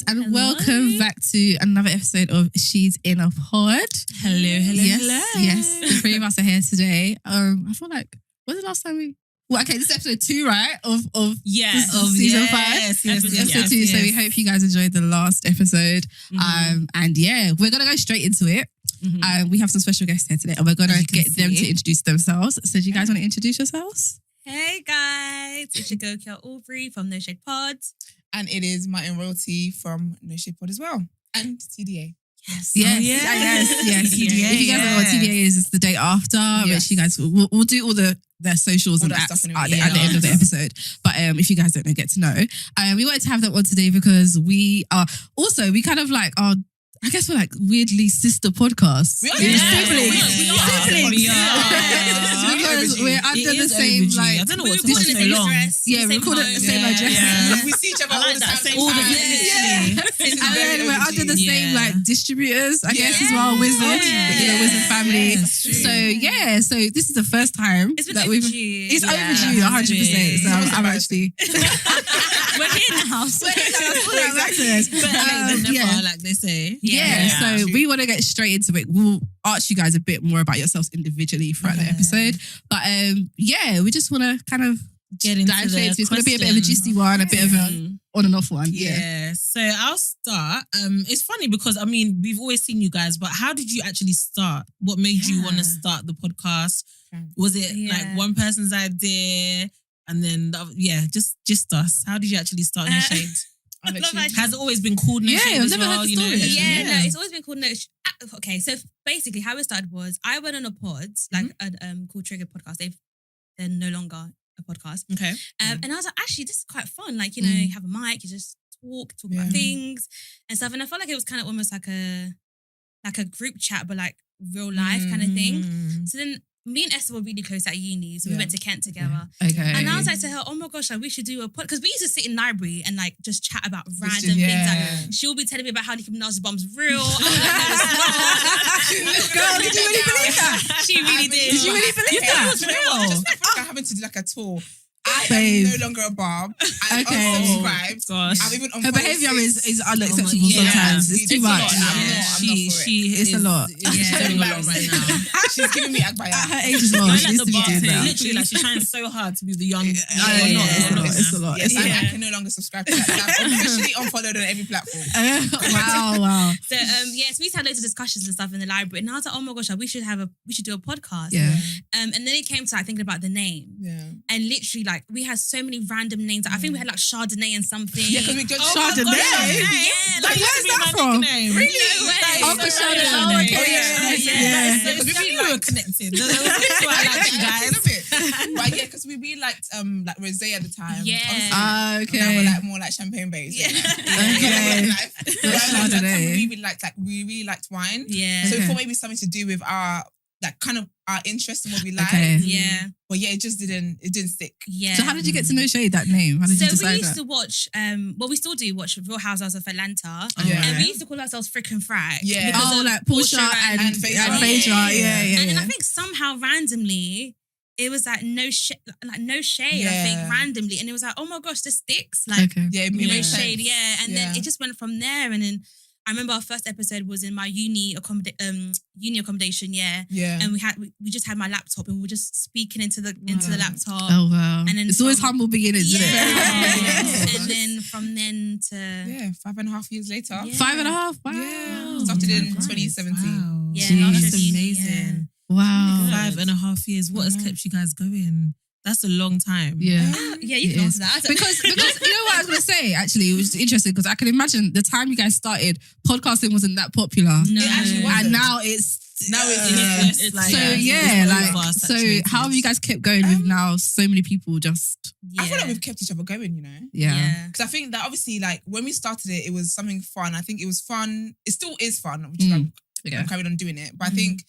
and welcome back to another episode of She's in a Pod. Hello. Yes, the three of us are here today. I feel like, when was the last time we... Well, okay, this is episode 2, right? Of season 5. Yes, episode 2. So we hope you guys enjoyed the last episode. And yeah, we're going to go straight into it. We have some special guests here today and we're going to get them to introduce themselves. So do you guys want to introduce yourselves? Hey guys, it's your girl Kel Aubrey from No Shade Pod. And it is Martin Royalty from No Shade Pod as well. And TDA. Yes. Yes. TDA. If you guys don't know what TDA is, it's the day after, which you guys we'll do all their socials all and that apps stuff at the end of the episode. But if you guys don't know, get to know. We wanted to have that one today because we are also, we kind of like are, I guess we're like weirdly sister podcasts. We are siblings. We are. Because we're under the same like. I don't know what's we going recorded on. Yeah, we recorded at the same address. Yeah. We see each other all the time. And then we're under the same like distributors, I guess, as well. Wizard, Wizard family. So this is the first time It's been that overdue. It's overdue, 100%. So I'm actually. We're here now. But like they say. So we want to get straight into it. We'll ask you guys a bit more about yourselves individually throughout the episode. But we just want to kind of get into dive straight into it. It's going to be a bit of a gisty one, a bit of a on and off one. Yeah. So I'll start. It's funny because, I mean, we've always seen you guys, but how did you actually start? What made you want to start the podcast? Was it like one person's idea? And then, just us. How did you actually start No Shade? Has it always been called No Shade as well? No, it's always been called No Shade. Okay, so basically how it started was I went on a pod, like called Trigger Podcast. They're no longer a podcast. Okay. And I was like, actually, this is quite fun. Like, you have a mic, you just talk about things and stuff. And I felt like it was kind of almost like a group chat, but like real life kind of thing. So then me and Esther were really close at uni, so we went to Kent together. Okay. And I was like to her, oh my gosh, like, we should do a podcast. Because we used to sit in library and like just chat about random things. Like, she'll be telling me about how Nicki Minaj's bum's real. Girl, did you really believe that? She really did. Did you really believe that? It was real. Just like having to do like a tour. I am no longer a barb. I'm unsubscribed. Gosh. I'm even on her behaviour is unacceptable yeah. sometimes. It's too much. I'm not for it. It's a lot. She's doing a lot right now. She's giving me Agbaya. At her age as well. She used to be doing that. Literally, like she's trying so hard to be the young. It's a lot. Yes, I can no longer subscribe to that. I'm officially unfollowed on every platform. Wow. So so we had loads of discussions and stuff in the library, and I was like, oh my gosh, we should do a podcast. Yeah. And then it came to like thinking about the name. Yeah. And literally, like, we had so many random names. I think we had like Chardonnay and something. Yeah, because we got Chardonnay. Yeah, Like, where's that from? Really? No way. Oh, for Chardonnay. We were connected. That's why I like you guys. But yeah, because we really liked like rosé at the time. Yeah. Obviously, now we're like more like champagne based. Okay. We really liked wine. Yeah. So we thought maybe something to do with our like kind of our interest in what we like. Okay. Yeah. But yeah, it didn't stick. Yeah. So how did you get to No Shade, that name? How did you decide we used that? to watch, we still do watch Real Housewives of Atlanta. Yeah. And we used to call ourselves Frickin' Frack. Yeah. because of like Portia and Phaedra. Yeah. And then I think somehow randomly, it was like no shade, I think, randomly. And it was like, oh my gosh, this sticks. Like, Yeah, it made sense. shade, and then it just went from there. And then I remember our first episode was in my uni accommodation, Yeah. and we just had my laptop and we were just speaking into the laptop. Oh wow. And then it's always humble beginnings, isn't it? And then from then to 5.5 years later. Yeah. 5.5. Wow. Yeah. Started in 2017. Wow. Yeah, Jeez. last That's uni, amazing. Wow. 5.5 years. What has kept you guys going? That's a long time. Yeah. Yeah, you can answer that. Because you know what I was going to say, actually, it was interesting because I can imagine the time you guys started, podcasting wasn't that popular. No. It actually wasn't. And now it's It's like, so how have you guys kept going with now so many people just I feel like we've kept each other going, you know? yeah. Because I think that obviously, like, when we started it was something fun. I think it was fun. It still is fun, which is I'm carrying on doing it. But I think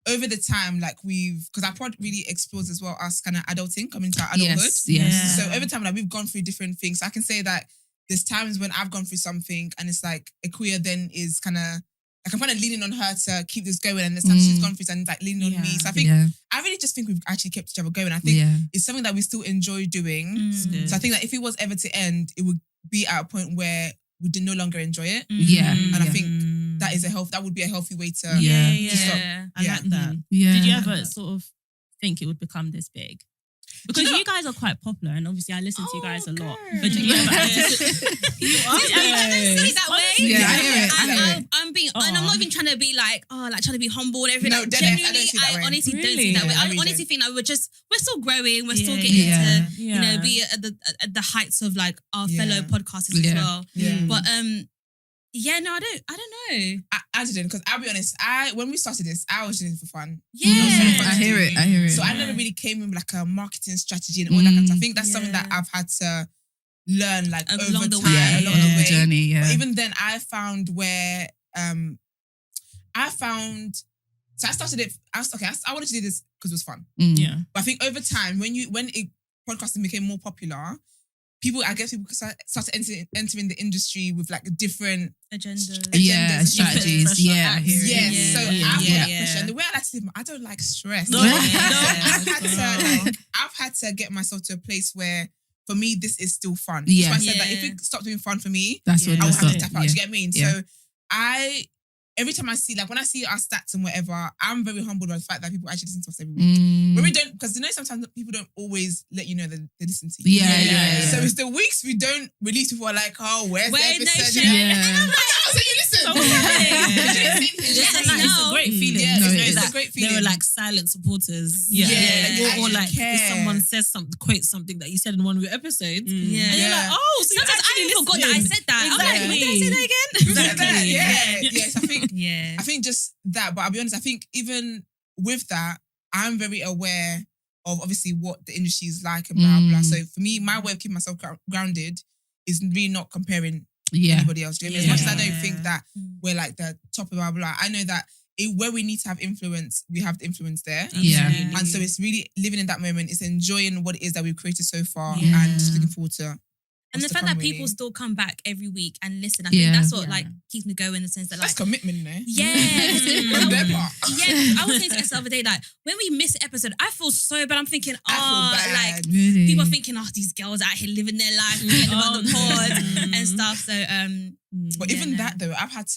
over the time, like because our pod really explores as well us kind of adulting, coming to our adulthood. Yes. So over time, like we've gone through different things. So I can say that there's times when I've gone through something and it's like Akuya then is kind of like I'm kind of leaning on her to keep this going, and there's times she's gone through and like leaning on me. So I think I really just think we've actually kept each other going. I think it's something that we still enjoy doing. So I think that if it was ever to end, it would be at a point where we did no longer enjoy it. Yeah. And I think that would be a healthy way to stop. I like that. Yeah. Did you ever sort of think it would become this big? Because you guys are quite popular, and obviously I listen to you guys a lot. But did you ever? I don't see it that way. Yeah, I hear it. I'm being, and I'm not even trying to be like trying to be humble and everything. No, like, genuinely, I honestly don't Really? see that way. I honestly think that we're still growing. We're still getting to, be at the heights of like our fellow podcasters as well. Yeah. But I don't know. I didn't, because I'll be honest, when we started this, I was doing it for fun. Yeah. I hear it. So I never really came with like a marketing strategy and all that kind of stuff. I think that's something that I've had to learn like Along over the time, way. along the way. Journey, yeah. But even then, I found where so I started it. I wanted to do this because it was fun. Yeah. But I think over time, when podcasting became more popular, people started entering the industry with like different Agendas. and strategies. Yeah. Yes. So I feel that pressure. And the way I like to live, I don't like stress. I've had to get myself to a place where, for me, this is still fun. Yeah. So I said that if it stopped being fun for me, That's what I would it have to is. tap out. Do you get what I mean? Yeah. So every time I see, like when I see our stats and whatever, I'm very humbled by the fact that people actually listen to us every week. When we don't, because sometimes people don't always let you know that they listen to you. Yeah. So it's the weeks we don't release, people are like, oh, where's the episode? Yeah. And I'm like, oh, so you listen. It's a great feeling. Yeah, to know it's that a great feeling. There are like silent supporters. Yeah. Or like care. if someone says something, quotes something that you said in one of your episodes, Yeah. and you're like, oh, so Sometimes I even forgot that I said that. I'm like, Exactly. did I say that again? Exactly. Yes, I think Yeah. I think just that, but I'll be honest, I think even with that, I'm very aware of obviously what the industry is like and blah, blah. So for me, my way of keeping myself grounded is really not comparing anybody else. Do you know what I mean? As much as I don't think that we're like the top of blah, blah, I know that where we need to have influence, we have the influence there. Yeah. And so it's really living in that moment. It's enjoying what it is that we've created so far and just looking forward to And the what's to fact come, that people really. still come back every week and listen, I think that's what like keeps me going in the sense that That's like commitment, you know? yeah. On their part. Yeah, I was saying to Esther the other day, like when we miss an episode, I feel so bad. I'm thinking, I feel bad. like Really? people are thinking, these girls out here living their life, getting them on the pod and stuff. So But even that though, I've had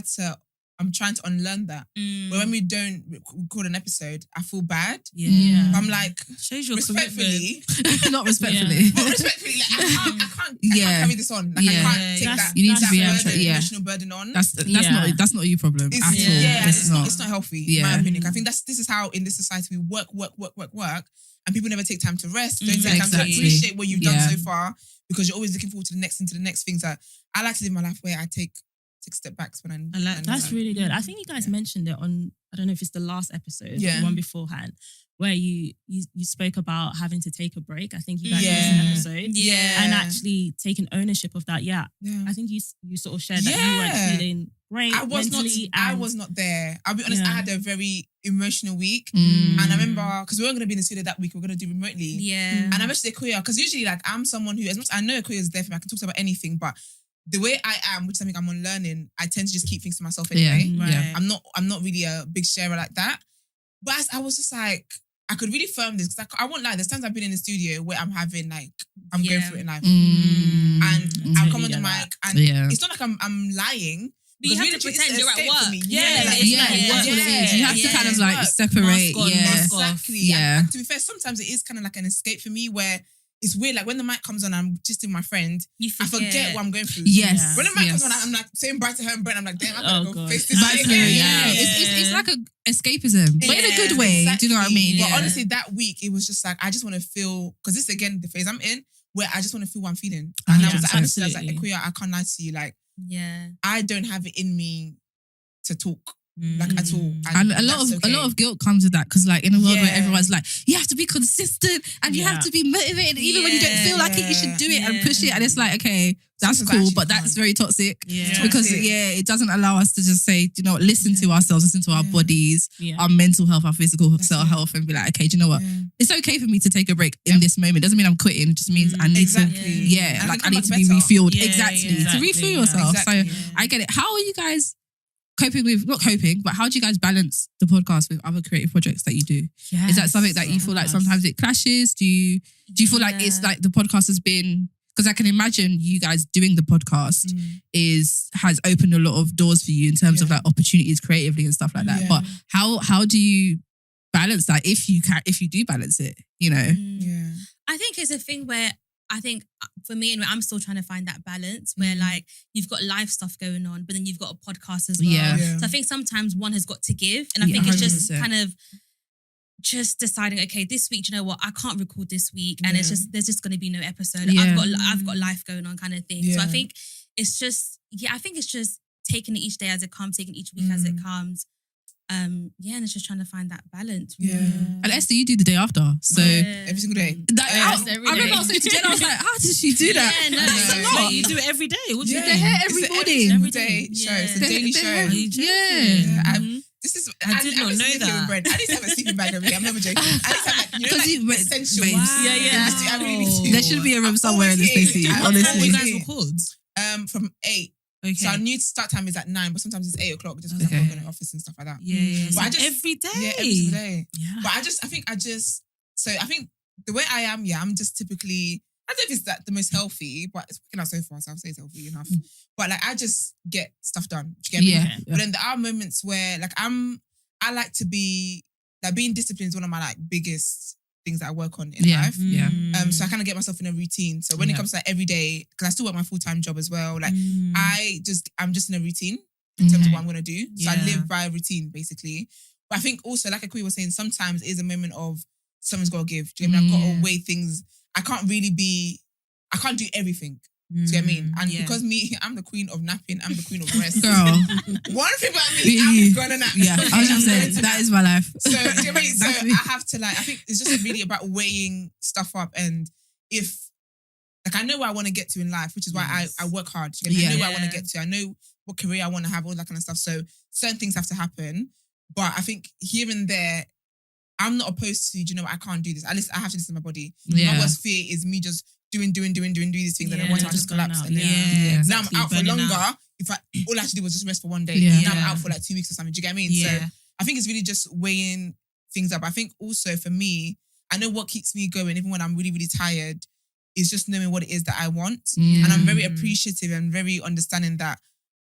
to I'm trying to unlearn that. But when we don't record an episode, I feel bad. Yeah. I'm like, Shows your respectfully, Not respectfully. but respectfully, like, I can't carry this on. Like, I can't take that. You need to be that able to, emotional burden on. That's not your problem It's, at all. yeah, It's it's not healthy. In my Yeah. opinion, I think this is how in this society we work, and people never take time to rest. Don't take time to Exactly. appreciate what you've done Yeah. so far because you're always looking forward to the next things. That I like to live my life where I take step backs when I like That's really good. I think you guys mentioned it on, I don't know if it's the last episode, or the one beforehand, where you spoke about having to take a break. I think you guys missed an episode. Yeah. And actually taking ownership of that. Yeah. I think you sort of shared that you weren't feeling great mentally. I was not there. I'll be honest, I had a very emotional week. Mm. And I remember, because we weren't going to be in the studio that week, we were going to do remotely. Yeah. And I messaged Akuya, because usually like I'm someone who, as much as I know Akuya is there for me, I can talk about anything, but the way I am, which is something I'm unlearning, I tend to just keep things to myself anyway. Yeah. I'm not really a big sharer like that. But I was just like, I could really firm this because I won't lie. There's times I've been in the studio where I'm having like, I'm going through it in life. And I'll come on the mic and it's not like I'm lying. But you have to pretend you're at work. You have to kind of like separate. Exactly. Yeah. And to be fair, sometimes it is kind of like an escape for me where it's weird. Like when the mic comes on, I'm just with my friend. I forget what I'm going through. Yes. When the mic comes on, I'm like saying bye to her and Brent. I'm like, damn, I gotta go face this. It's like a escapism, but in a good way. Exactly. Do you know what I mean? But honestly, that week it was just like I just want to feel, because this is again the phase I'm in where I just want to feel what I'm feeling. And I was like, Akuya, I can't lie to you. Like, I don't have it in me to talk. Like at all, and a lot of guilt comes with that because like in a world where everyone's like you have to be consistent and you have to be motivated even when you don't feel like it, you should do it and push it, and it's like, okay, that's cool, but that's very toxic because it doesn't allow us to just say, you know what, listen to ourselves, listen to our bodies, our mental health, our physical health, and be like, okay, do you know what, it's okay for me to take a break in this moment. It doesn't mean I'm quitting, it just means I need to I need to be refueled to refuel yourself. So I get it. How are you guys coping with, not coping, but how do you guys balance the podcast with other creative projects that you do? Is that something that you feel like sometimes it clashes? Do you feel like it's like the podcast has been, because I can imagine you guys doing the podcast has opened a lot of doors for you in terms of like opportunities creatively and stuff like that. But how do you balance that if you do balance it, you know? Yeah. I think it's a thing where I think for me, anyway, I'm still trying to find that balance where like you've got live stuff going on, but then you've got a podcast as well. Yeah. So I think sometimes one has got to give. And I think it's just 100%. kind of just deciding, okay, this week, you know what, I can't record this week, and it's just there's just going to be no episode. Yeah. I've got life going on, kind of thing. So I think it's just taking it each day as it comes, taking each week as it comes. And it's just trying to find that balance. Really. And Esther, you do the day after, so every single day. I remember I was saying to Jen, I was like, how does she do that? Yeah, no, That's a no. lot. You do it every day. What do you The do? hair every morning. Every day show. It's a daily show. This is. I did not know that. Brand. I need to have a sleeping bag over here. I'm never joking. I need to have like, essentials. babes. Wow. I really need to. There should be a room somewhere in the Stacey. Honestly, You guys record? From 8. Okay. So our new start time is at 9, but sometimes it's 8 o'clock just because I'm not going to the office and stuff like that. Yeah. But So I just, every day. Yeah, every single day. Yeah. But I think the way I am, I'm just typically, I don't know if it's that the most healthy, but it's working out so far, so I'll say it's healthy enough. But like I just get stuff done. Do you get me? But then there are moments where like I like to be, like being disciplined is one of my like biggest things that I work on in life. Yeah. So I kind of get myself in a routine. So when it comes to like every day, because I still work my full-time job as well, like I'm just in a routine in terms of what I'm going to do. So I live by a routine basically. But I think also, like Akui was saying, sometimes it is a moment of someone's got to give. Do you get me? I've got to weigh things. I can't do everything. Do you get me? And because I'm the queen of napping, I'm the queen of rest. Girl. One thing about me, I'm gonna nap. Yeah, I was just saying, that is my life. So, do you know what I mean? So I have to I think it's just really about weighing stuff up, and if I know where I want to get to in life, which is why I work hard. Do you get me? I know where I want to get to. I know what career I want to have, all that kind of stuff. So certain things have to happen, but I think here and there, I'm not opposed to. Do you know what? I can't do this. At least I have to listen to my body. My worst fear is me just doing these things, and then one time I just collapse. And then now I'm out for longer. If all I had to do was just rest for one day. Now I'm out for like 2 weeks or something. Do you get what I mean? So I think it's really just weighing things up. I think also for me, I know what keeps me going, even when I'm really, really tired, is just knowing what it is that I want. And I'm very appreciative and very understanding that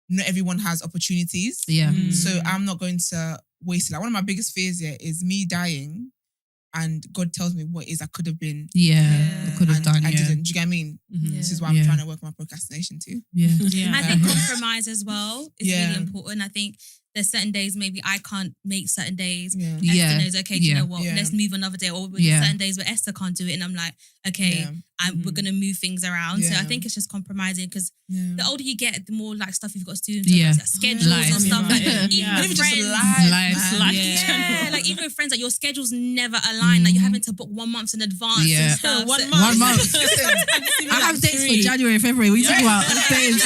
not everyone has opportunities. So I'm not going to waste it. Like one of my biggest fears is me dying and God tells me what it is I could have been. I could have done. I didn't. Do you get what I mean? This is why I'm trying to work on my procrastination too. I think compromise as well is really important. I think there's certain days maybe I can't make certain days. Esther knows, okay, do you know what? Let's move another day. Or there's certain days where Esther can't do it, and I'm like, okay, we're gonna move things around. So I think it's just compromising, because the older you get, the more like stuff you've got to do in terms of schedules and stuff. Like even friends, like even with friends, like your schedules never align. Like you're having to book 1 month in advance. And stuff. 1 month. I have dates for January, February. We talk about dates.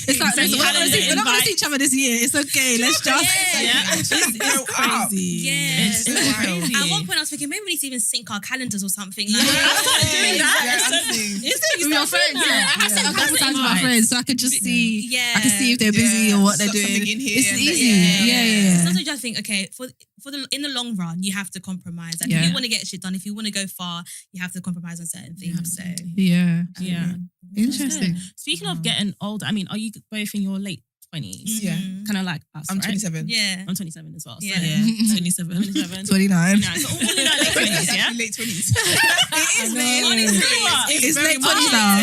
It's like we're not going to see each other this year. It's okay. Let's just It's crazy. Yes. It's crazy. At one point I was thinking maybe we need to even sync our calendars or something. Like, I started doing that. with your friends. I have to a couple times with my friends, so I could just see. I can see if they're busy or what they're doing. It's easy. Sometimes you just think, okay, in the long run, you have to compromise. Like if you want to get shit done, if you want to go far, you have to compromise on certain things. So interesting. Speaking of getting older, I mean, are you both in your late 20s? Kind of like us, I'm right? 27. Yeah. I'm 27 as well. So 27. 29. So all in our late 20s, yeah? Late 20s. It is, man. It's late 20s now.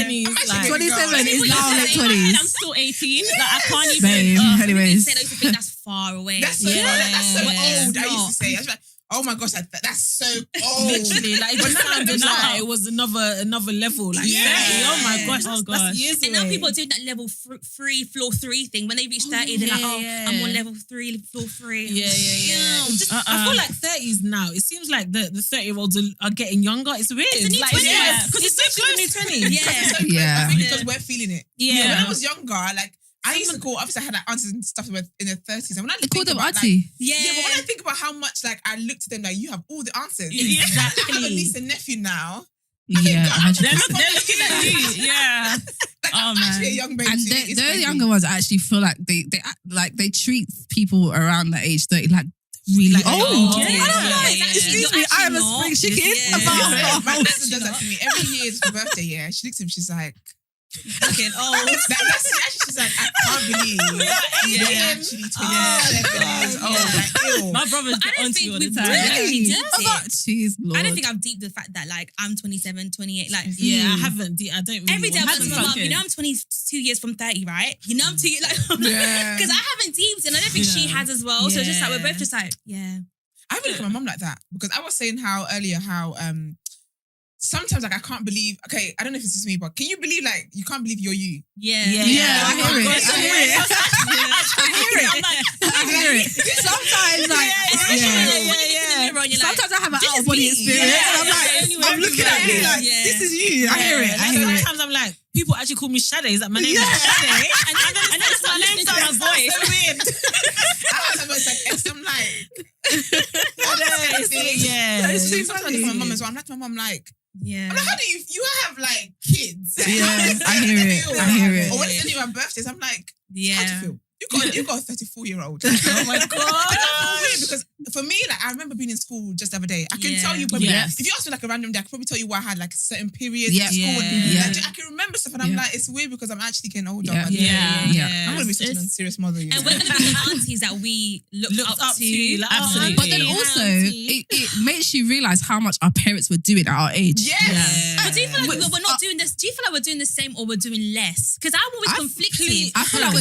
27 is now late 20s. I'm still 18. Like, I can't even. Babe, anyways. I used to think that's far away. That's so old. I used to say. I was like, oh my gosh, that's so old. Literally, like it just sounded like it was another level. Like, 30, oh my gosh, that's years and now people are doing that level 3, floor 3 thing. When they reach 30, they're like, I'm on level 3, floor 3. I feel like 30s now. It seems like the 30-year-olds are getting younger. It's weird. It's like, because it's literally the new 20s. I think because we're feeling it. Yeah. When I was younger, like, I used to call, obviously I had like aunties and stuff in their 30s. And when I call them about, auntie. but when I think about how much like I look to them, like you have all the answers. Exactly. I have a niece and nephew now. Yeah, they're looking at you. Yeah. Like, I'm actually a young baby. And the younger ones actually feel like they treat people around that age 30 like really old. Yeah. I don't know. Excuse me, I am a spring chicken. My sister does that to me every year. It's her birthday. Yeah, she looks at me. She's like, Fucking old. That's actually she's like, I can't believe you're actually 27 years old. Like, ew. My brothers I get don't onto think you all the we've time. really did Oh, it. jeez, Lord. I don't think I've deeped the fact that like I'm 27, 28. Like Yeah, I haven't. I don't really every day I want go to to. my mum, you know I'm 22 years from 30, right? You know I'm 2 years, like, Yeah. because I haven't deeped and I don't think she has as well. So it's just like, we're both just like, I really look at my mum like that because I was saying how sometimes like I can't believe. Okay, I don't know if it's just me, but can you believe like you can't believe you're you? Yeah. I hear it. I hear it. Sometimes like sometimes I have an out of body experience and I'm like, I'm looking at you like, this is you. I hear it. Sometimes I'm like, people actually call me Shade. Is that my name? Is Shade? And then my name sounds my voice. So weird. I have sometimes like I'm like, It's too sometimes with my mum as well. I'm like to my mum like. Yeah. I'm like, how do you have like kids? Like, Yeah, I hear it. Or when it's any of my birthdays, I'm like, how do you feel? You got a 34-year-old. Oh my god! Weird because for me, like I remember being in school just the other day. I can tell you when if you ask me like a random day, I could probably tell you why I had like certain periods at school. Like, I can remember stuff, and I'm like, it's weird because I'm actually getting older. I'm gonna be such an unserious mother. And we're gonna be the aunties that we looked up to. Like, absolutely. But then also, it makes you realize how much our parents were doing at our age. Yes. But do you feel like we're not doing this? Do you feel like we're doing the same or we're doing less? Because I'm always conflicted. I feel like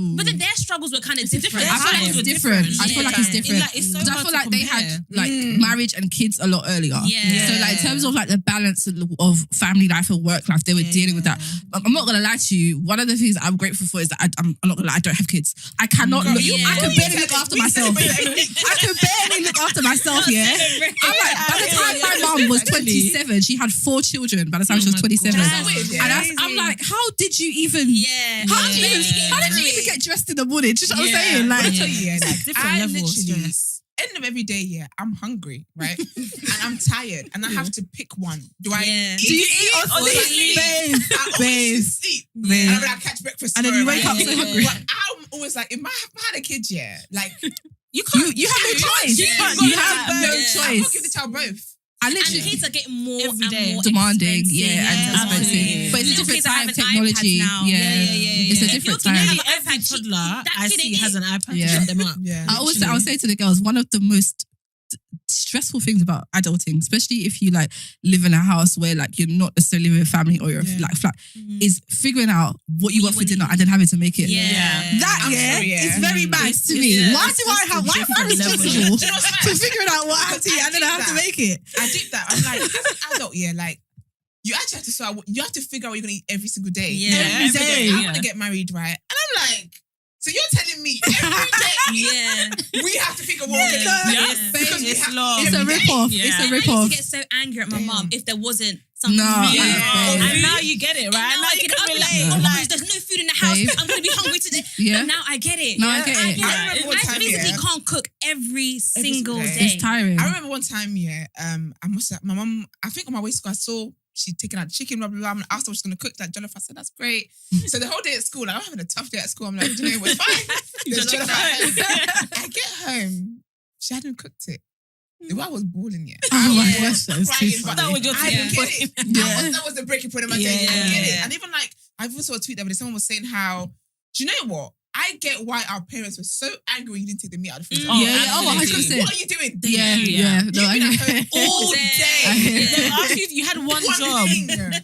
but then their struggles were kind of different. I feel like it's different. I feel like it's different. It's so Because I hard feel to like they compare. had like marriage and kids a lot earlier. Yeah. So like in terms of like the balance of family life and work life, they were dealing with that. I'm not gonna lie to you. One of the things I'm grateful for is that I'm not gonna lie, I don't have kids. I cannot look. I can barely look after myself. I can barely look after myself. Yeah. I'm like, by the time my mum was 27, she had 4 children. By the time she was 27, and I'm like, how did you even? Yeah. How did you even get dressed in the morning? Do you know what I'm saying? Like, I tell you, like, different level of stress. End of every day, I'm hungry, right? And I'm tired, and I have to pick one. Do I eat? Do you eat or sleep? I sleep. And I'm like, catch breakfast. And then you wake up so hungry. But I'm always like, if I had a kid, like you have no choice. You have no I choice. can't give the child both. And kids are getting more Every and day. more demanding, expensive. and expensive. But it's a different time of technology. It's a different time. Nearly every toddler I see has an iPad to shut them up. Yeah. I would say to the girls, one of the most stressful things about adulting, especially if you like live in a house where like you're not necessarily with a family or you're like flat, is figuring out what you want for dinner and then having to make it. It's very bad to me. Why am I responsible for figuring out what I have to eat and then I have to make it? I did that. I'm like, as an adult, like you actually have to start. You have to figure out what you're gonna eat every single day. Every day. I want to get married, right? And I'm like, so you're telling me every day we have to figure out what we're gonna eat? Because It's a rip-off. It's a I rip-off. used to get so angry at my mum if there wasn't something. And now you get it, right? Now you can relate. Like, there's no food in the house. I'm gonna be hungry today. But now I get it. I get it. I remember one time, physically can't cook every single day. It's tiring. I remember one time, my mum, I think on my way to school, I saw she'd taken out chicken, blah, blah, blah. I asked her if she's going to cook that jollof. I said, that's great. So the whole day at school, like, I'm having a tough day at school. I'm like, you know, it's fine. There's jollof at home. I get home, she hadn't cooked it. The way I was bawling, Oh my gosh, that was too crying, funny. That was your That was the breaking point in my day. I get it. And even like, I even saw a tweet the other day, someone was saying how, do you know what? I get why our parents were so angry you didn't take the meat out of the freezer. 100%. What are you doing? No, I You've been know. at home all day. You had one job.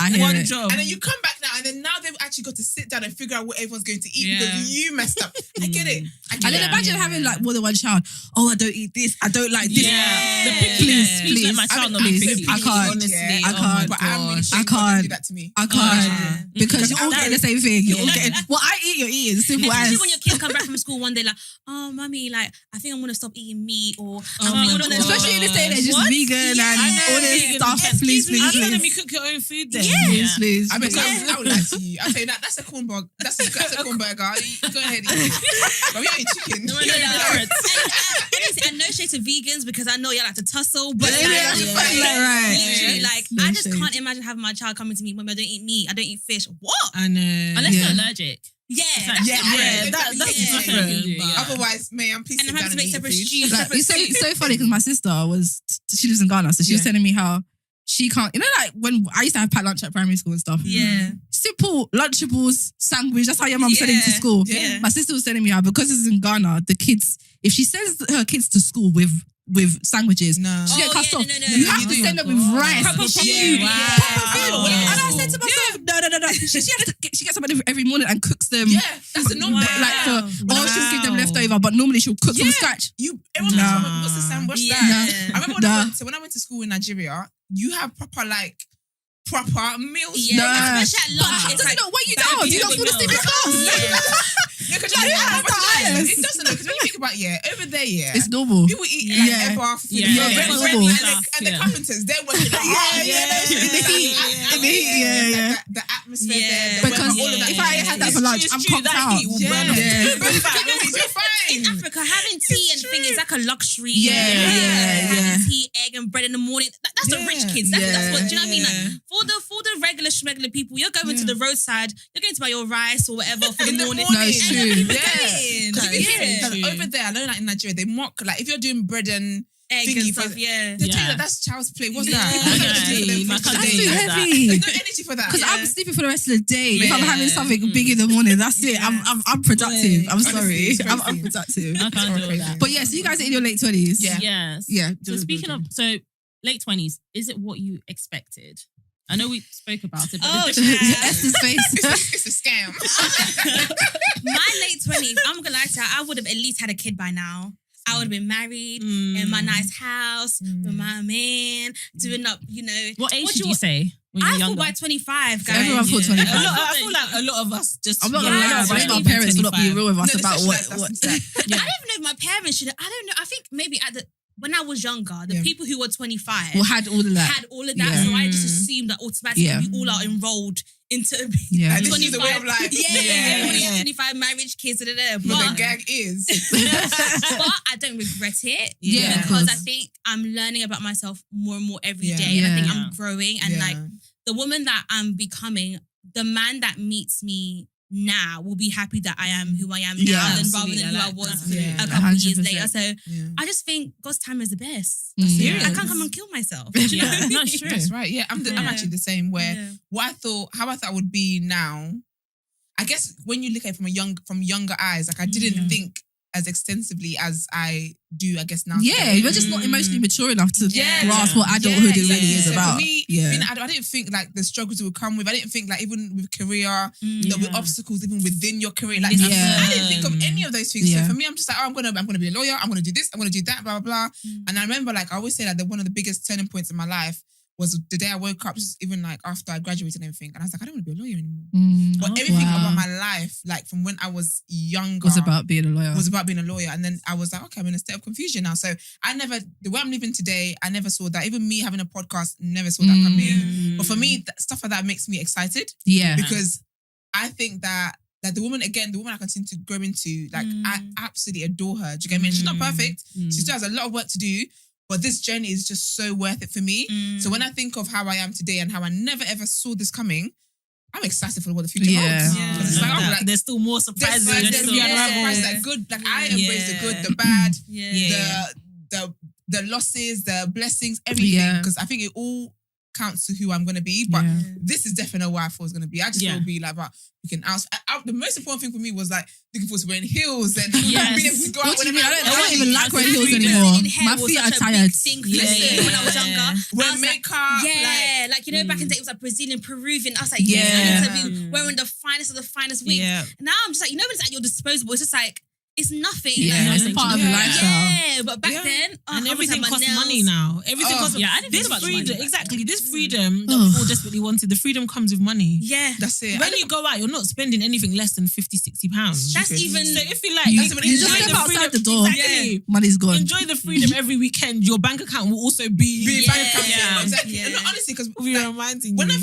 I hear One it. job. And then you come back now, and then now they've actually got to sit down and figure out what everyone's going to eat because you messed up. I get it. And then imagine having like more than one child. Oh, I don't eat this. I don't like this. Please. Let my child not be picky. I can't. Honestly. I can't. But I'm really I shameful when can't. you do that to me. I can't. Because you're all getting the same thing. You're all getting what I eat, you're eating. Simple as. Especially when your kids come back from school one day like, oh, mummy, like, I think I'm going to stop eating meat or... Especially in this day, they're just vegan and all this stuff. Please. Let me cook your own food then. Please. I would lie to you. I'll say that's a corn burger. That's a corn burger. Go ahead, eat it. But we don't eat chicken. And no shade to vegans because I know you like to tussle, but Right. like, I just can't imagine having my child coming to me, Mummy, I don't eat meat, I don't eat fish. What? I know. Unless you're allergic. That's different. Otherwise, I'm pleased. And I'm having to make separate stews. Like, it's so funny because my sister she lives in Ghana, so she was telling me how she can't, like when I used to have packed lunch at primary school and stuff. Yeah. Simple Lunchables sandwich. That's how your mum sent it to school. Yeah. My sister was telling me how because it's in Ghana, the kids, if she sends her kids to school with sandwiches, she get cussed off. You have to send them with rice. Proper food. And I said to myself, no. She gets up every morning and cooks them. Yeah, that's the normal. Or she'll give them leftover, but normally she'll cook from scratch. Everyone what's the sandwich? What's that? I remember when I went to school in Nigeria, you have proper meals. Yeah, especially at lunch. It's like, what you don't? You don't fall asleep in class. It doesn't know, because when you think about over there, it's normal. People eat like and the carpenters, they're working in the heat, the atmosphere there. Because if I had that for lunch, I'm conked out. In Africa, having tea and thing is like a luxury. Tea, egg, and bread in the morning. That's the rich kids. That's what. Do you know what I mean? Like, for the regular schmegular people, you're going to the roadside. You're going to buy your rice or whatever for the morning. No, it's true. Over there, I know, like in Nigeria, they mock like if you're doing bread and egg and stuff. They tell you that's child's play. What's that? That's too heavy. There's no energy for that. Because I'm sleeping for the rest of the day. If I'm having something big in the morning, that's it. I'm productive. I'm sorry. I'm unproductive. I can't do that. But so you guys are in your late 20s. Yes. Yeah. So speaking of, late 20s, is it what you expected? I know we spoke about it, but Esther's face. It's a scam. My late 20s, I'm gonna lie to you, I would have at least had a kid by now. I would have been married in my nice house with my man, doing up, What age did you say? I thought by 25, guys. Everyone thought 25. I feel like a lot of us just. I'm not gonna lie, but my parents will not be real with us about what. I don't even know if my parents should. I don't know. I think maybe when I was younger, the people who were 25 had all of that. So I just assumed that automatically we all are enrolled into 25 way of life. 25 marriage, kids, But the gag is. But I don't regret it. Because I think I'm learning about myself more and more every day. And I think I'm growing. And like the woman that I'm becoming, the man that meets me now will be happy that I am who I am now rather than who I was a couple of years later. So I just think God's time is the best. I can't come and kill myself. That's true. That's right. Yeah, I'm actually the same. Where how I thought I would be now. I guess when you look at it from younger eyes, like I didn't think as extensively as I do, I guess now. Yeah, you're just not emotionally mature enough to grasp what adulthood really is about. For me, I didn't think like the struggles it would come with. I didn't think like even with career, there'll be obstacles even within your career. Like I didn't think of any of those things. So for me, I'm just like, I'm gonna be a lawyer. I'm gonna do this. I'm gonna do that. Blah blah blah. And I remember, like I always say, that one of the biggest turning points in my life was the day I woke up, just even like after I graduated and everything. And I was like, I don't want to be a lawyer anymore. But everything about my life, like from when I was younger, was about being a lawyer. And then I was like, okay, I'm in a state of confusion now. So the way I'm living today, I never saw that. Even me having a podcast, never saw that coming. But for me, stuff like that makes me excited. Yeah. Because I think that like the woman I continue to grow into, like I absolutely adore her. Do you get me? She's not perfect. She still has a lot of work to do. But this journey is just so worth it for me. So when I think of how I am today and how I never ever saw this coming, I'm excited for what the future holds. It's like, there's still more surprises. There's surprises that good. Like I embrace the good, the bad, the losses, the blessings, everything. Because I think it all counts to who I'm going to be. But this is definitely not what I thought it was going to be. I just thought it would be like, we can the most important thing for me was like looking forward to wearing heels and being able to go out. I don't even like wearing heels anymore. My feet are tired. When I was younger, wear makeup. Like back in the day it was like Brazilian, Peruvian. I was like, I need to be wearing the finest of the finest wigs. And now I'm just like, when it's at your disposal, it's just like, it's nothing. Yeah, it's part of the lifestyle. Yeah, but back then, and everything costs money now. Everything costs. Yeah, I didn't think about freedom. Money exactly, this freedom that we all desperately wanted. The freedom comes with money. Yeah, that's it. When you go out, you're not spending anything less than £50-60. That's even. So if you like, you just step outside the door. Exactly. Money's gone. Enjoy the freedom every weekend. Your bank account will also be bank account. Exactly. And honestly, because when I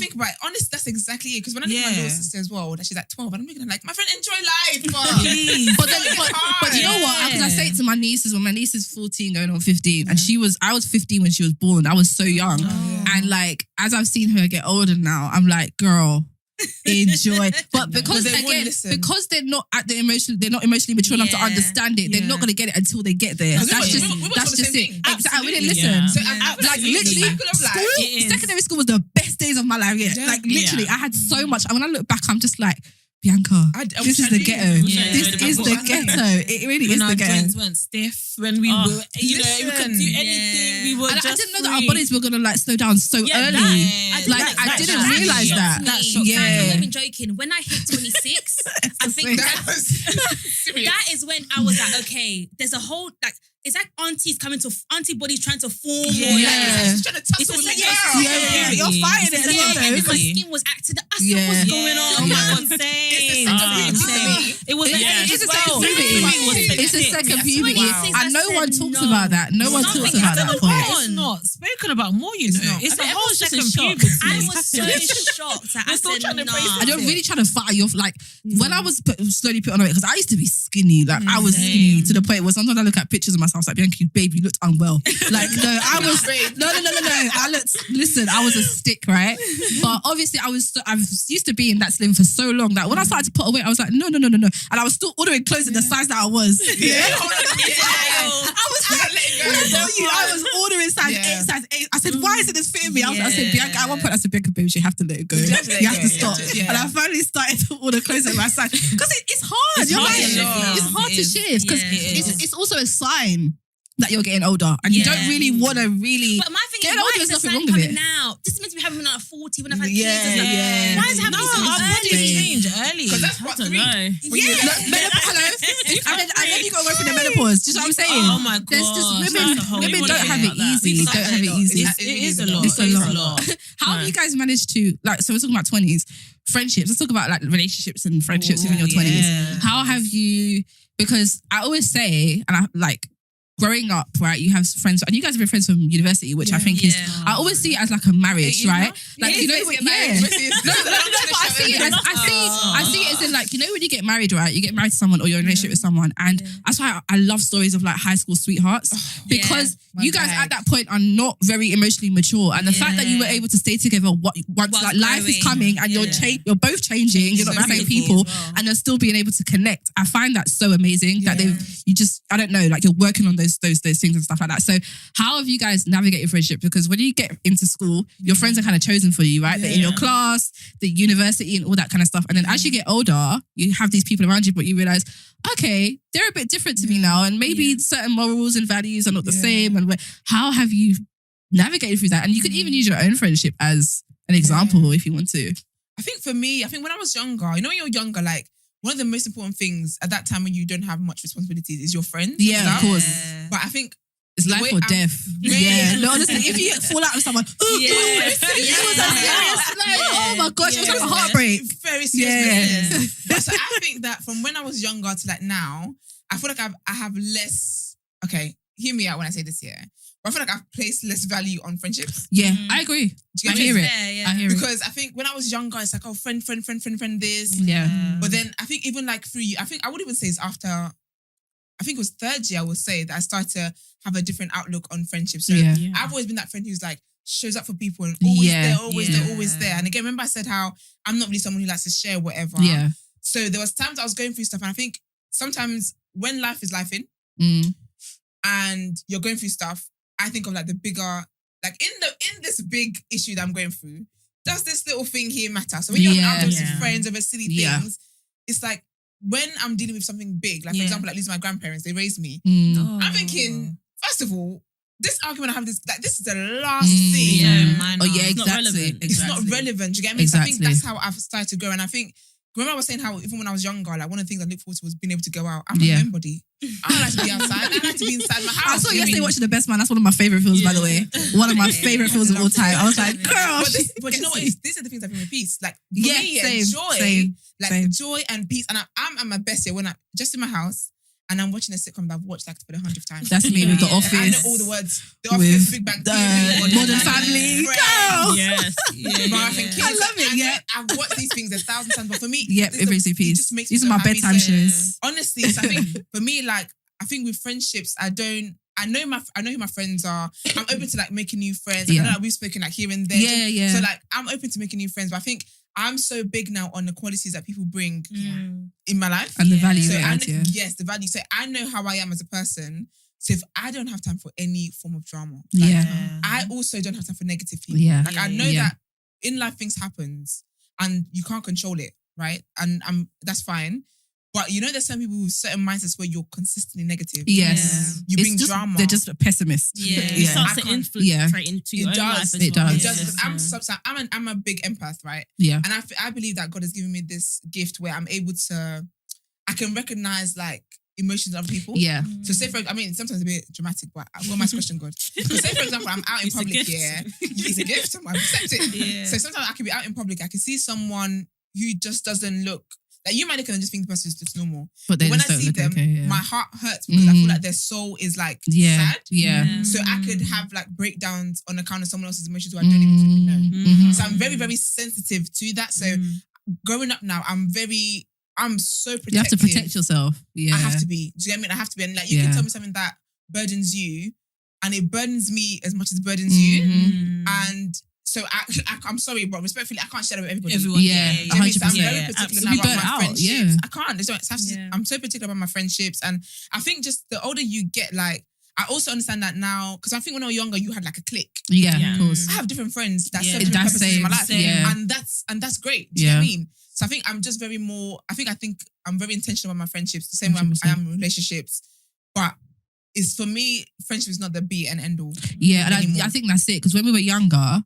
think about it, honestly, that's exactly it. Because when I think about my little sister as well, that she's like 12, and I'm looking at her like, my friend, enjoy life. Please. But you know what? Because I say it to my nieces when my niece is 14 going on 15 and I was 15 when she was born. I was so young. And like, as I've seen her get older now, I'm like, girl, enjoy. But because they won't again, listen. because they're not emotionally mature enough to understand it, they're not gonna get it until they get there. That's just it. Exactly. We didn't listen. Yeah. So Like literally, secondary school was the best days of my life. Yeah. Like literally, I had so much. And when I look back, I'm just like, Bianca, this is the ghetto. This is the ghetto. It really is the ghetto. Our joints weren't stiff when we were, we couldn't do anything. We were just I didn't know that our bodies were gonna like slow down so early. I didn't realize that. I'm not even joking. When I hit 26, I think that is when I was like, okay, there's a whole like. It's like auntie bodies trying to form. She's trying to tussle with me. You're fighting it. And my skin was acting. What's going on? Oh my God, same. It was It's a second puberty. And no one talks about that. No one talks about that point. It's not spoken about more, you know. It's a whole second puberty. I was so shocked. I said no. And you're really trying to fight you off. Like when I was slowly put on weight, because I used to be skinny. Like I was skinny to the point where sometimes I look at pictures of myself. I was like, Bianca, babe, you looked unwell. Like, no, I was no. I was a stick, right? But obviously, I was used to being that slim for so long that when I started to put away, I was like, no. And I was still ordering clothes in the size that I was. I was ordering size 8. I said, why isn't this fitting me? I said, Bianca, at one point, I said, Bianca, baby, you have to let it go. You have to stop. And I finally started to order clothes in my size because it's hard. It's hard to shift because it's also a sign that you're getting older and you don't really want to really. But my thing is, why is the sign coming now? This is meant to be happening when I'm 40 when I've had kids and stuff. Why is it happening so early? Our bodies change early. Because that's what I know. And then you got to go through the menopause. Do you know what I'm saying? Oh my God. There's just women don't have it easy. Don't have it easy. It is a lot. It's a lot. How have you guys managed to, like, so we're talking about 20s, friendships. Let's talk about like relationships and friendships in your 20s. How have you, because I always say, and I like, growing up, right, you have friends, and you guys have been friends from university, which I think is, I always see it as like a marriage, right? Like, you know, I see it as in like, you know, when you get married, right, you get married to someone or you're in a relationship with someone, and that's why I love stories of like high school sweethearts, because you guys at that point are not very emotionally mature, and the fact that you were able to stay together once like life is coming and you're both changing, you're not the same people, and you're still being able to connect. I find that so amazing that I don't know, like you're working on those things and stuff like that. So how have you guys navigated friendship? Because when you get into school, your friends are kind of chosen for you, right? They're in your class, the university and all that kind of stuff. And then as you get older, you have these people around you, but you realize, okay, they're a bit different to me now. And maybe certain morals and values are not the same. And how have you navigated through that? And you could even use your own friendship as an example if you want to. I think for me, when I was younger, you know, when you're younger, like, one of the most important things at that time when you don't have much responsibilities is your friends. Yeah, of course. But I think it's life or death. No, honestly, if you fall out with someone, oh my gosh, it was like a heartbreak. Very serious. So I think that from when I was younger to like now, I feel like I have less. Okay, hear me out when I say this here. But I feel like I've placed less value on friendships. Yeah, I agree. I hear it. I hear it. Because I think when I was younger, it's like, oh, friend this. Yeah. But then I think even like through you, I think I would even say it's after, I think it was third year, I would say, that I started to have a different outlook on friendship. So I've always been that friend who's like, shows up for people and always there. And again, remember I said how I'm not really someone who likes to share whatever. Yeah. So there was times I was going through stuff, and I think sometimes when life is lifing and you're going through stuff, I think of like the bigger, like in this big issue that I'm going through, does this little thing here matter? So when you're out with friends over silly things, it's like when I'm dealing with something big, like for example, like losing my grandparents, they raised me. I'm thinking, first of all, this argument I have, this is the last thing. Exactly. It's not relevant. Do you get me? Exactly. So I think that's how I've started to grow. And I think, remember I was saying how even when I was younger, like one of the things I looked forward to was being able to go out. I'm a homebody. I don't like to be outside. I like to be inside my house. I saw yesterday watching The Best Man. That's one of my favourite films, by the way. One of my favourite films of all time. I was like, girl. But you know what? These are the things that bring me peace. Like, for me, joy and peace. And I'm at my best here when I'm just in my house and I'm watching a sitcom that I've watched like for the 100th time. That's me with The Office. Like, I know all the words. The Office, Big Bang Theory, Modern Family. Girl. Yes. I love it. I've watched these things 1,000 times, but for me, it brings me peace. These are my bedtime shows. Honestly, so I think for me, like, I think with friendships, I know who my friends are. I'm open to like making new friends. I know that we've spoken like here and there. Yeah. So like I'm open to making new friends, but I think I'm so big now on the qualities that people bring in my life. And the value. So yes, the value. So I know how I am as a person. So if I don't have time for any form of drama, I also don't have time for negative people. Yeah. Like I know that in life things happens and you can't control it, right? And that's fine. But you know, there's some people with certain mindsets where you're consistently negative. Yes. You bring drama. They're just pessimists. Yeah. It starts to infiltrate into your own life as well. It does. I'm a big empath, right? Yeah. And I believe that God has given me this gift where I'm able to, I can recognize like emotions of other people. Yeah. So say sometimes a bit dramatic, but I've got my question, God. Because say for example, I'm out in public, it's a gift, I accept it. Yeah. So sometimes I can be out in public, I can see someone who just doesn't look, like you might look and just think the person is just normal. But when I see them, my heart hurts because I feel like their soul is like sad. Yeah. So I could have like breakdowns on account of someone else's emotions who I don't even fully know. So I'm very, very sensitive to that. So growing up now, I'm so protective. You have to protect yourself. Yeah. I have to be. Do you get what I mean? I have to be. And like you can tell me something that burdens you and it burdens me as much as it burdens you. And so I'm sorry, but respectfully, I can't share it with everybody. Everyone, 100%. I'm very particular about my friendships. I can't. I'm so particular about my friendships. And I think just the older you get, like, I also understand that now, because I think when I was younger, you had like a clique. Yeah, of course. I have different friends that serve different purposes in my life. And that's great. Do you know what I mean? So I think I'm just very more, I think I'm very intentional about my friendships, the same way I am in relationships. But it's for me, friendship is not the be and end all. Yeah, and I think that's it. Because when we were younger,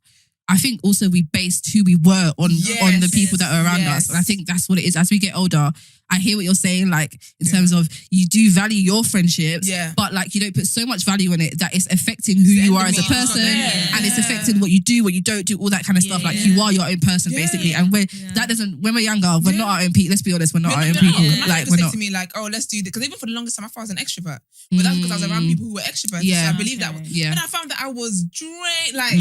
I think also we based who we were on the people that are around us. And I think that's what it is. As we get older, I hear what you're saying, like, in terms of you do value your friendships, but like you don't put so much value in it that it's affecting who you are as a person and it's affecting what you do, what you don't do, all that kind of stuff. Like you are your own person basically. And when we're younger, we're not our own people. Let's be honest, we're not our own people. Like we're not. To me, like, oh, let's do this. Because even for the longest time, I thought I was an extrovert. But that's because I was around people who were extroverts. So I believe that. And I found that I was drained. Like,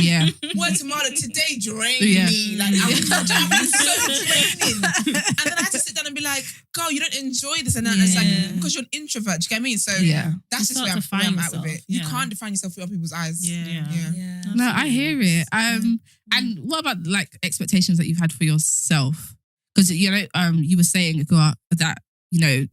word tomorrow, today drained me. Like, I was so draining. And then I had to sit down and be like, girl, you don't enjoy this. And then it's like, because you're an introvert. Do you get me? So that's just where I'm at with it. You can't define yourself through other people's eyes. No, I hear it. And what about like expectations that you've had for yourself? Because, you know, you were saying that, you know,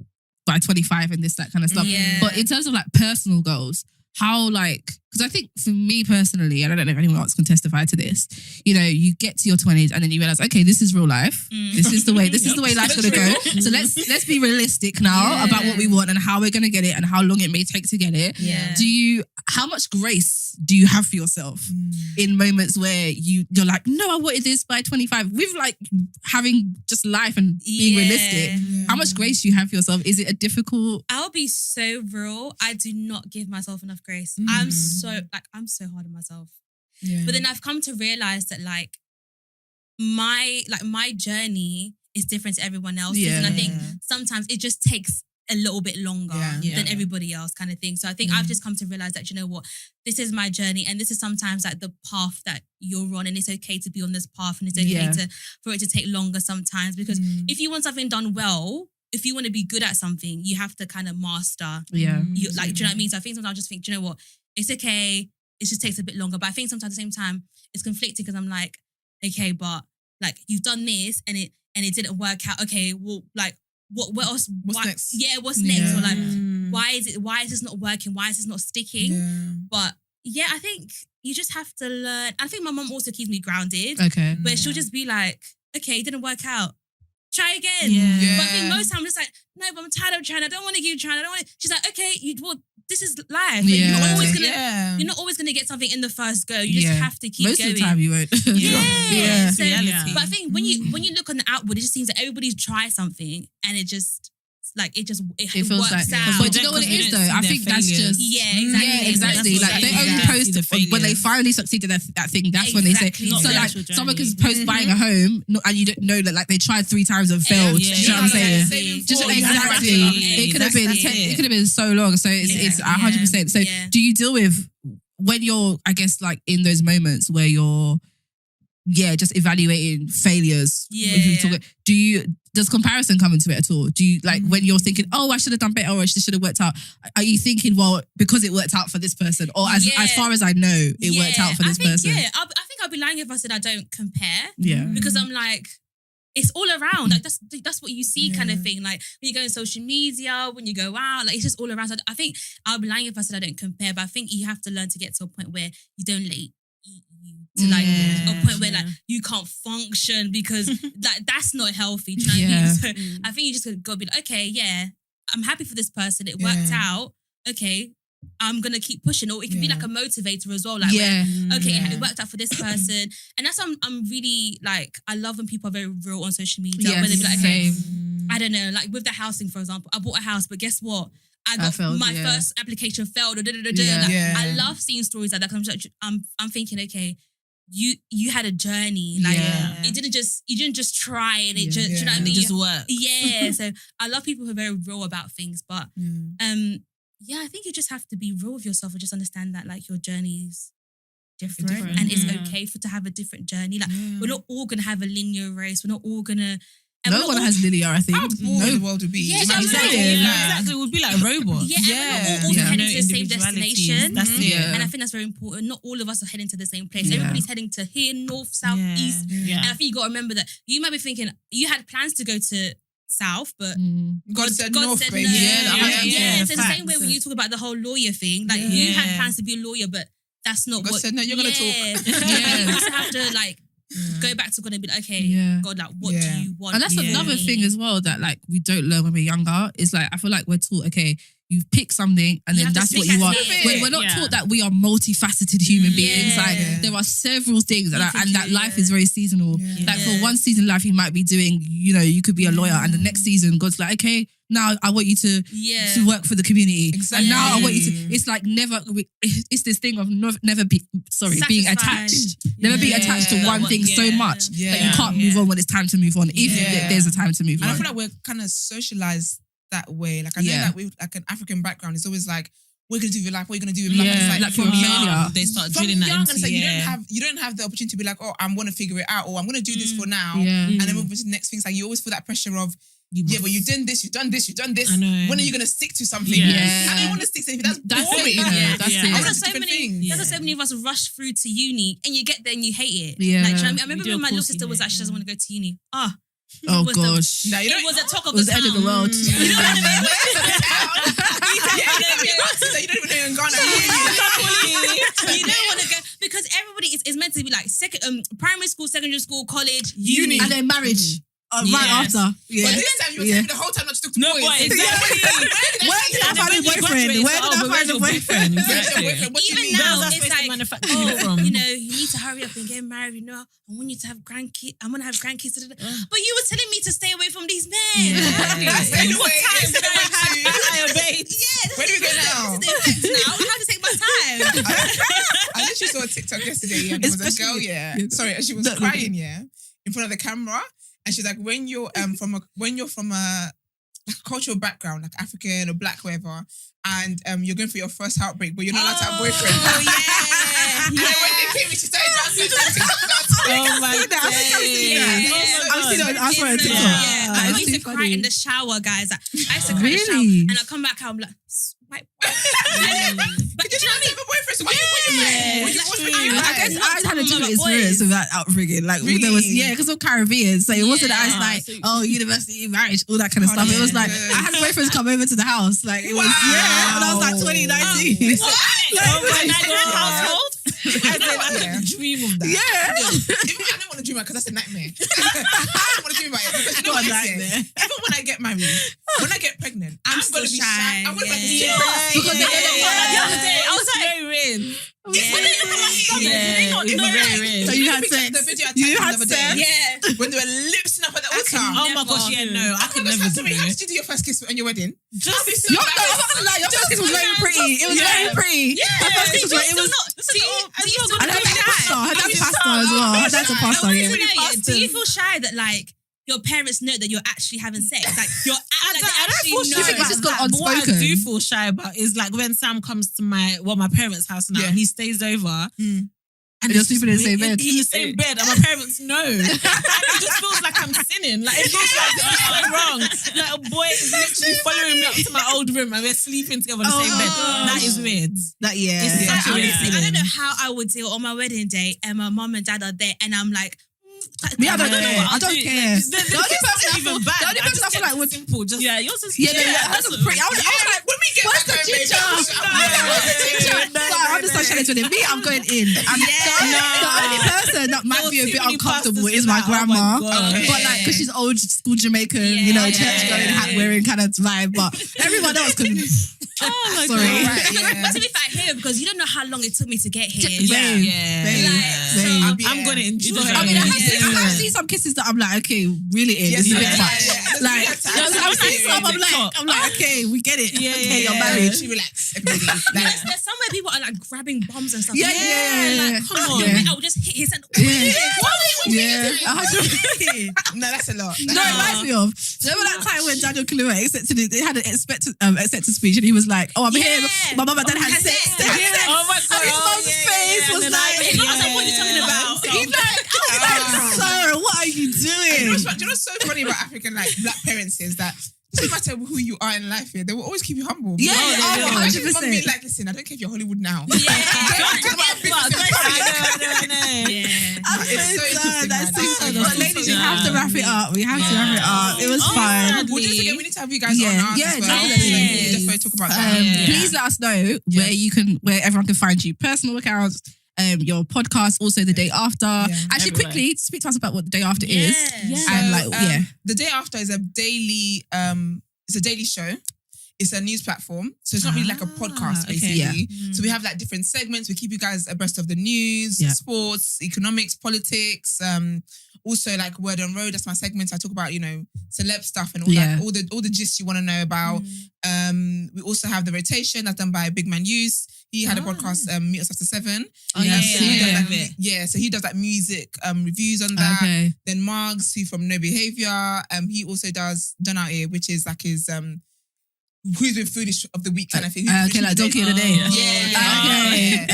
by 25 and that kind of stuff. Yeah. But in terms of like personal goals, how like, because I think for me personally, and I don't know if anyone else can testify to this, you know, you get to your 20s and then you realize, okay, this is real life. This is the way life's gonna go. So let's be realistic now about what we want and how we're gonna get it and how long it may take to get it. Yeah. How much grace do you have for yourself in moments where you're like, no, I wanted this by 25, with like having just life and being realistic. How much grace do you have for yourself? Is it a difficult? I'll be so real. I do not give myself enough grace. I'm so hard on myself. Yeah. But then I've come to realize that like my journey is different to everyone else's. Yeah. And I think sometimes it just takes a little bit longer than everybody else kind of thing. So I think I've just come to realize that, you know what, this is my journey and this is sometimes like the path that you're on, and it's okay to be on this path and it's okay for it to take longer sometimes, because if you want something done well, if you want to be good at something, you have to kind of master. Yeah. Do you know what I mean? So I think sometimes I just think, do you know what? It's okay. It just takes a bit longer. But I think sometimes at the same time, it's conflicting because I'm like, okay, but like you've done this and it didn't work out. Okay, well, like what else? What's next? Yeah, what's next? Or like, why is this not working? Why is this not sticking? Yeah. But yeah, I think you just have to learn. I think my mum also keeps me grounded. Okay. Where she'll just be like, okay, it didn't work out. Try again. Yeah. But I think most time I'm just like, no, but I'm tired of trying. I don't want to keep trying. She's like, okay, this is life. Yeah. You're not always gonna get something in the first go. You just have to keep going. Most of the time you won't. So, reality. But I think when you look on the outward, it just seems that everybody's tried something and it feels works like, out. But do you know what it is though? I think that's just exactly. Like they only post when they finally succeeded at that thing. That's when they say. So like someone can post buying a home and you don't know that like they tried 3 times and failed. Do you know what I'm saying? Just exactly. It could have been so long. So it's 100%. So do you deal with when you're, I guess, like in those moments where you're just evaluating failures? Does comparison come into it at all? Do you like when you're thinking, oh, I should have done better or I should have worked out? Are you thinking, well, because it worked out for this person, or as far as I know, it worked out for this person? I think I'd be lying if I said I don't compare. Yeah. Because I'm like, it's all around. Like that's what you see, kind of thing. Like when you go on social media, when you go out, like it's just all around. So I think I'll be lying if I said I don't compare, but I think you have to learn to get to a point where you don't let it eat you to like a point where like you can't function because like that's not healthy. Do you know what I mean? So I think you just gotta be like, okay, yeah, I'm happy for this person. It worked out. Okay. I'm gonna keep pushing, or it could be like a motivator as well. Like, it worked out for this person, and that's I'm really like. I love when people are very real on social media. Where they be like, okay, I don't know, like with the housing, for example, I bought a house, but guess what? I got my first application failed, or I love seeing stories like that. I'm thinking, okay, you had a journey, like you didn't just try and it just, do you know what I mean? It just worked. Yeah, so I love people who are very real about things, but yeah, I think you just have to be real with yourself and just understand that like your journey is different. And it's okay to have a different journey. Like we're not all gonna have a linear race. We're not all gonna. No one has linear, I think. How bored the world would be. Yeah, exactly. It would be like robots. Yeah, we're not all heading to the same destination. That's it. And I think that's very important. Not all of us are heading to the same place. Everybody's heading to here, north, south, east. And I think you got to remember that you might be thinking you had plans to go to south, but God said north, said baby. no. Yeah. So the same way when you talk about the whole lawyer thing, like you had plans to be a lawyer, but that's not God what. said no. You're gonna talk. You also have to like go back to God and be like, okay, God, like, what do you want? And that's another thing as well that like we don't learn when we're younger. Is like I feel like we're taught, okay, you pick something and then that's what you are. We're not taught that we are multifaceted human beings. Like there are several things and that life is very seasonal. Like for one season of life you might be doing, you could be a lawyer, and the next season God's like, okay, now I want you to work for the community. Exactly. And now I want you to, it's like it's this thing of being attached. Never being attached to one thing so much that you can't move on when it's time to move on. If there's a time to move on. And I feel like we're kind of socialized that way. Like I know that we like an African background, it's always like, what are you gonna do with your life? What are you gonna do with life? Yeah, Like from young, they start drilling that into you don't have the opportunity to be like, oh, I'm gonna figure it out, or I'm gonna do this for now, and then move on to the next things. Like you always feel that pressure of but you've done this, you've done this. When are you gonna stick to something? I don't want to stick to anything. That's boring. That's it. There's so many of us rush through to uni, and you get there and you hate it. Yeah. Like, I remember when my little sister was like, she doesn't want to go to uni. Oh gosh! No, it was the talk of the town. end of the world. You know what I mean? You don't even know in Ghana. You don't want to go because everybody is meant to be like primary school, secondary school, college, uni, and then marriage. Right after. But this time you were telling me the whole time not to talk to boys. Exactly. Where did I find a boyfriend? Where did I find a boyfriend? Even now, it's like, you need to hurry up and get married. I want you to have grandkids. I'm going to have grandkids. But you were telling me to stay away from these men. What time did I obey? Where do we go now? I have to take my time. I literally saw a TikTok yesterday and it was a girl, sorry, and she was crying, in front of the camera. And she's like, when you're from a cultural background, like African or Black, whatever, and you're going for your first heartbreak, but you're not allowed to have a boyfriend. Oh yeah. And when they came, she started dancing. Oh my God! I've seen it. I saw it. I used to cry in the shower, guys. I used to cry in the shower, and I come back home like. But you don't have a boyfriend, so why are you I guess I had a different experience with that upbringing. Like there was, because of Caribbean, so it wasn't as like university, marriage, all that kind of stuff. It was like I had boyfriends come over to the house. Like it was when I was like 2019. Oh my God! Household. I don't dream of that. I don't want to dream about it because that's a nightmare. I don't want to dream about it because you know what I say? Even when I get married, when I get pregnant, I'm going to be shy. I'm going to be because the other day I was like, very red. It's very red. So you had sex. The video I tagged the other day. When they were lipsing up at the altar. Oh my gosh, no, I could never do it. How did you do your first kiss on your wedding? Your first kiss was very pretty. It was very pretty. Her first kiss was very. It was. And her dad's pastor as well. Her dad's a pastor. Do you feel shy that like your parents know that you're actually having sex? Like you're I don't feel shy. It's just got unspoken. What I do feel shy about is like when Sam comes to my parents' house now and he stays over. And you're sleeping in the same bed. In the same bed, and my parents know. And it just feels like I'm sinning. Like it feels like it's so wrong. Like a boy is literally following me up to my old room and we're sleeping together in the same bed. That is weird. Honestly, I don't know how I would deal on my wedding day and my mom and dad are there and I'm like, Me, I don't care. I don't care. The only person I feel bad. The only person I feel like would simple. Just yours is that's pretty. I was like, when we get what's the ginger? What's the ginger? I'm just not challenged with it. Me, I'm going in. The only person that might be a bit uncomfortable is my grandma, but like because she's old school Jamaican, you know, church going, hat wearing kind of vibe. But everyone else can. Oh my Sorry. God. Right, But to be fair, here because you don't know how long it took me to get here. I'm gonna enjoy. I mean, I've seen some kisses that I'm like, okay, really in. This is a bit much. Like, I've seen some. I'm like, okay, we get it. Okay, you're married. Relax, everybody. There's somewhere people are like grabbing bombs and stuff. Yeah. Like, come on. Yeah. I would just hit his hand. No, that's a lot. No, it reminds me of. Remember that time when Daniel Kaluuya had an acceptance speech and he was like, "Oh, I'm here. My mum and dad had sex." Oh my God! And his mum's face was like, What are you talking about? He's like, "Sir, what are you doing?" Do you know what's so funny about African like black parents is that it doesn't matter who you are in life here, they will always keep you humble. Yeah, I should 100%. be like, listen, I don't care if you're Hollywood now. Yeah. It's so interesting, That's so man. good. But ladies, we have to wrap it up. We have to wrap it up. It was fun. We'll just again, we need to have you guys on ours Yeah, as well. definitely. Just talk about that. Please let us know where everyone can find you. Personal accounts, your podcast, also the day after. Actually, everywhere. quickly speak to us about what the day after is. Yeah. And the day after is a daily it's a daily show. It's a news platform. So it's not really like a podcast, basically. Yeah. So we have like different segments. We keep you guys abreast of the news, sports, economics, politics, also like Word on Road. That's my segment. I talk about, you know, celeb stuff and all that, all the gist you want to know about. We also have the rotation that's done by Big Man Use. He had a podcast, Meet Us After 7. So he does like music reviews on that. Okay. Then Margs, who from No Behavior, he also does Done Out Here, which is like his who's been foolish of the week kind of thing. Okay, like Donkey of the Day.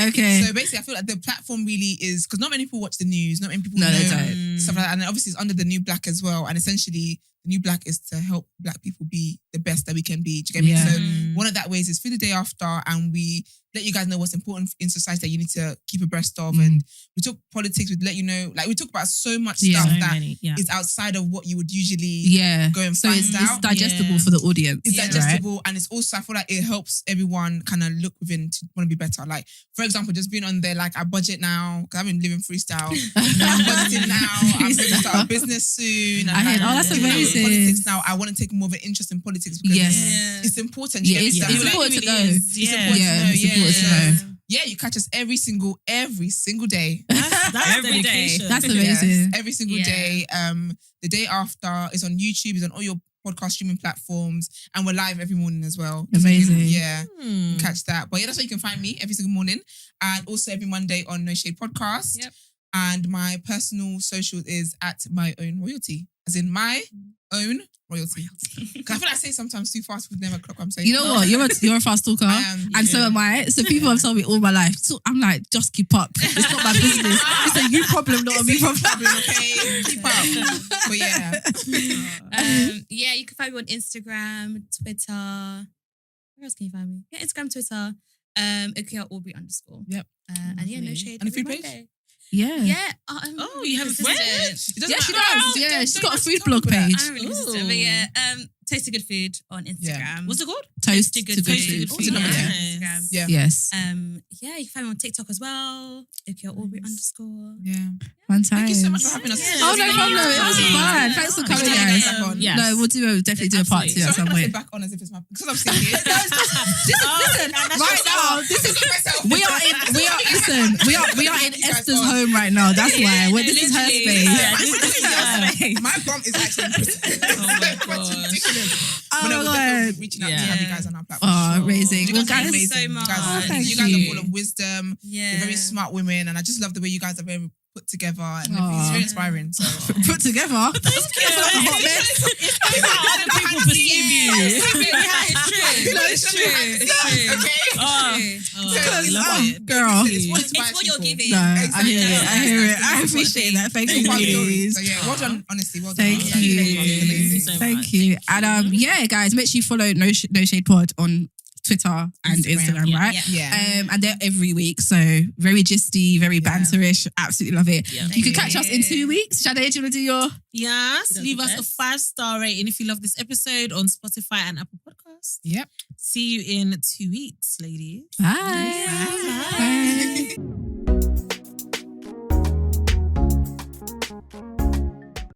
Okay. So basically, I feel like the platform really is because not many people watch the news, not many people know they don't. stuff like that, and obviously it's under the New Black as well. And essentially, the New Black is to help Black people be the best that we can be. Do you get me? So one of that ways is through the day after, and we let you guys know what's important in society that you need to keep abreast of. And we talk politics, we'd let you know, like we talk about so much stuff is outside of what you would usually go and find out. It's digestible for the audience. It's digestible, and it's also, I feel like it helps everyone kind of look within to want to be better. Like, for example, just being on there, like I budget now, because I've been living freestyle. I'm budgeting now, I'm going to start a business soon. And that's amazing. Politics now, I want to take more of an interest in politics because it's important. It's important to know. It's important to know. Yeah, you catch us every single day. That's every day. That's amazing. Yes, every single day. The day after is on YouTube, is on all your podcast streaming platforms, and we're live every morning as well. Amazing. So you catch that. But yeah, that's where you can find me every single morning, and also every Monday on No Shade Podcast. Yep. And my personal social is at My Own Royalty, as in My Own Royalty. Because I feel like I say sometimes too fast, we've never clock what I'm saying. You know what? You're a fast talker, and so am I. So people have told me all my life. So I'm like, just keep up. It's not my business. It's a you problem, not a me problem. Okay, keep up. But you can find me on Instagram, Twitter. Where else can you find me? Yeah, Instagram, Twitter. Okia Aubrey _. Yep. And No Shade. And a food page? Yeah. You have a friend? She does. Yeah, she's got a food blog page. I'm really consistent, but yeah, Taste of Good Food on Instagram. Yeah. What's it called? Toast to to Good Good Food. Food. On Instagram. Instagram. Yes. You can find me on TikTok as well. Okia Aubrey _. Yeah. Fun times. Thank you so much for having us. Oh, no problem. It was fun. Thanks for coming, guys. No, we'll definitely do a part 2 at some point. Back on as if it's my because I'm sitting here. Listen, right now, we are in Esther's home right now. That's why. This is her space. My bum is actually in prison. Oh my That's ridiculous. Oh my God. Reaching out to have you guys on our platform. Oh, amazing. You Well, guys are guys, amazing. so much. You guys are full of wisdom. Yeah. You're very smart women, and I just love the way you guys are very put together, and it's very inspiring. So put together. It's how other people perceive you. It's true. Okay. Girl. It's what you're giving. No, I hear it. I appreciate that. Thank you, ladies. So yeah, well done. Honestly, well done. Thank you. so Thank much. you. And guys, make sure you follow No Shade Pod on Twitter and Instagram, right? Yeah. And they're every week. So very gisty, very banterish. Absolutely love it. Yeah. You can catch us in 2 weeks. Sade, do you want to do your... Yes, leave us a 5-star rating if you love this episode on Spotify and Apple Podcasts. Yep. See you in 2 weeks, ladies. Bye. Bye.